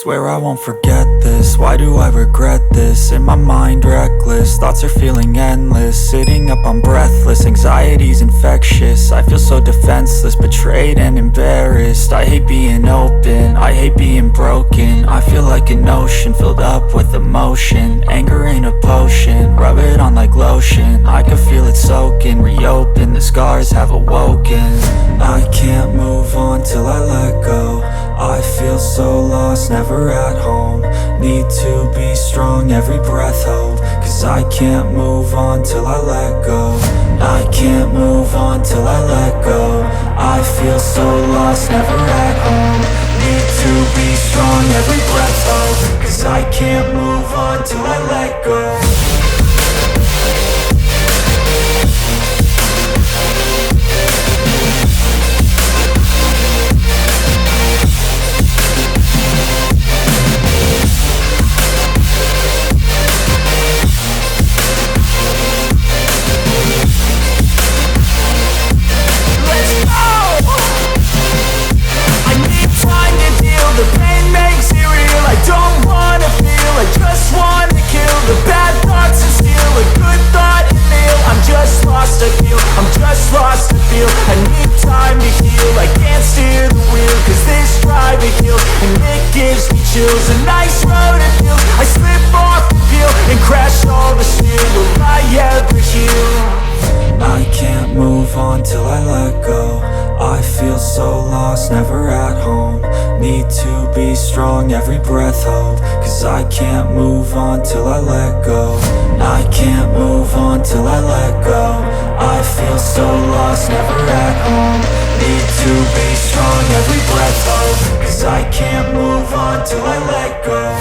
Swear I won't forget this, why do I regret this? In my mind reckless, thoughts are feeling endless. Sitting up, I'm breathless, anxiety's infectious. I feel so defenseless, betrayed and embarrassed. I hate being open, I hate being broken. I feel like an ocean filled up with emotion. Anger ain't a potion, rub it on like lotion. I can feel it soaking, reopen, the scars have awoken. I can't move on till I let go. I feel so lost, never at home. Need to be strong, every breath hold. Cause I can't move on till I let go. I can't move on till I let go. I feel so lost, never at home. Need to be strong, every breath hold. Cause I can't move on till I let go. The pain makes it real, I don't wanna feel, I just wanna kill the bad thoughts and steal a good thought and feel. I'm just lost, I feel, I'm just lost, I feel. I need time to heal, I can't steer the wheel. Cause this drive it kills, and it gives me chills. A nice road it feels, I slip off the peel and crash all the steel. Will I ever heal? I can't move on till I let go. I feel so lost, never at home. Need to be strong, every breath hold. Cause I can't move on till I let go. I can't move on till I let go. I feel so lost, never at home. Need to be strong, every breath hold. Cause I can't move on till I let go.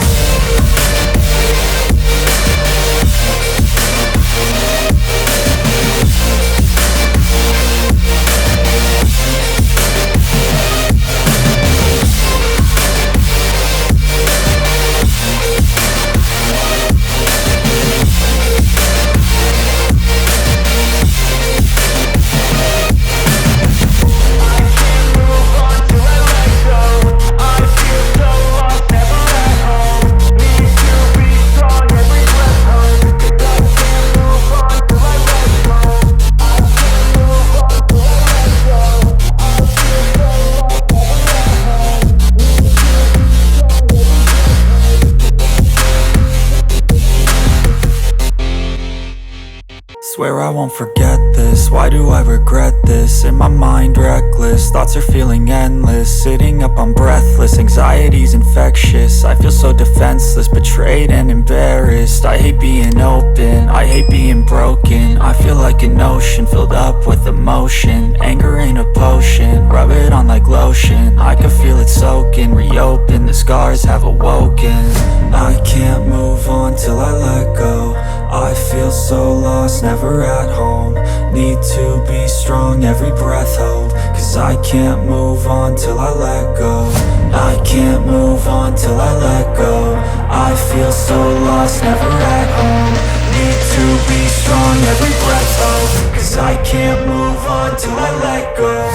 Swear I won't forget this, why do I regret this? In my mind reckless, thoughts are feeling endless. Sitting up, I'm breathless, anxiety's infectious. I feel so defenseless, betrayed and embarrassed. I hate being open, I hate being broken. I feel like an ocean filled up with emotion. Anger ain't a potion, rub it on like lotion. I can feel it soaking, reopen, the scars have awoken. I can't move on till I let go. I feel so lost, never at home. Need to be strong, every breath hold. Cause I can't move on till I let go. I can't move on till I let go. I feel so lost, never at home. Need to be strong, every breath hold. Cause I can't move on till I let go.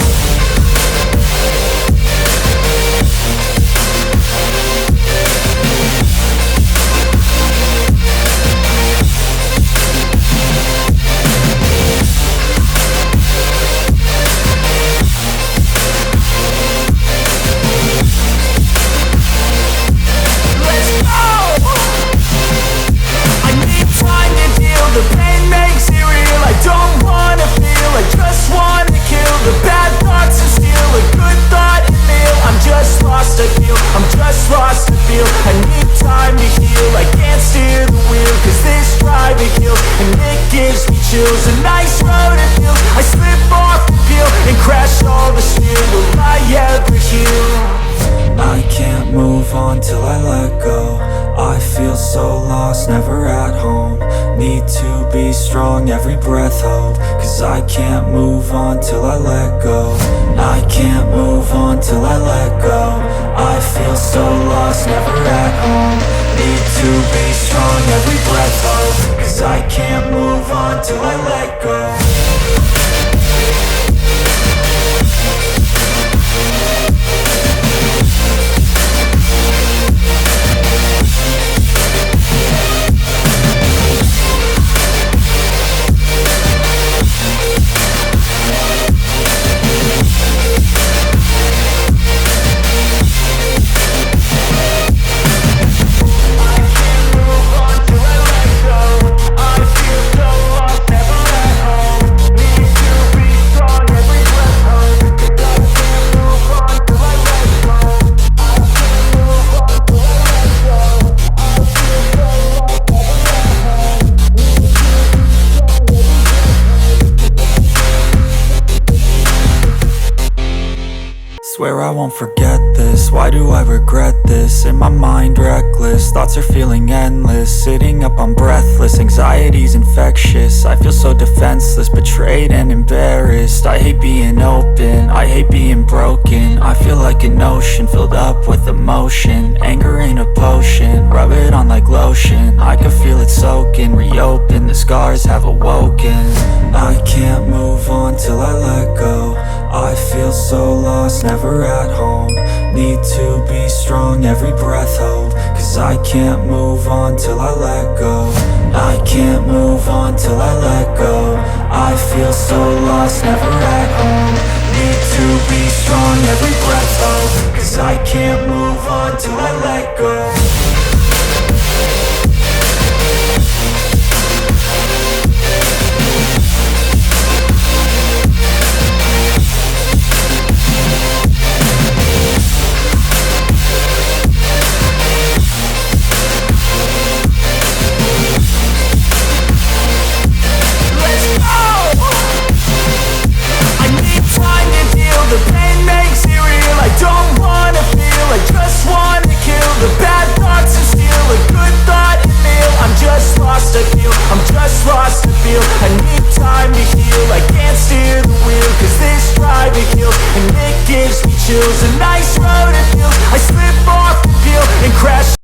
The pain makes it real, I don't wanna feel, I just wanna kill the bad thoughts and steal a good thought and feel. I'm just lost, I feel, I'm just lost, I feel. I need time to heal, I can't steer the wheel. Cause this drive it kills, and it gives me chills. A nice road it feels, I slip off the peel and crash all the steel. Will I ever heal? I can't move on till I let go. I feel so lost, never at home. Need to be strong, every breath hold. Cause I can't move on till I let go. I can't move on till I let go. I feel so lost, never at home. Need to be strong, every breath hold. Cause I can't move on till I let go. won't forget this. Why do I regret this? In my mind reckless, thoughts are feeling endless. Sitting up I'm breathless, anxiety's infectious. I feel so defenseless, betrayed and embarrassed. I hate being open, I hate being broken. I feel like an ocean filled up with emotion. Anger ain't a potion, rub it on like lotion. I can feel it soaking, reopen, the scars have awoken. I can't move on till I let go. I feel so lost, never at home. Need to be strong, every breath hold. Cause I can't move on till I let go. I can't move on till I let go. I feel so lost, never at home. Need to be strong, every breath hold. Cause I can't move on till I let go.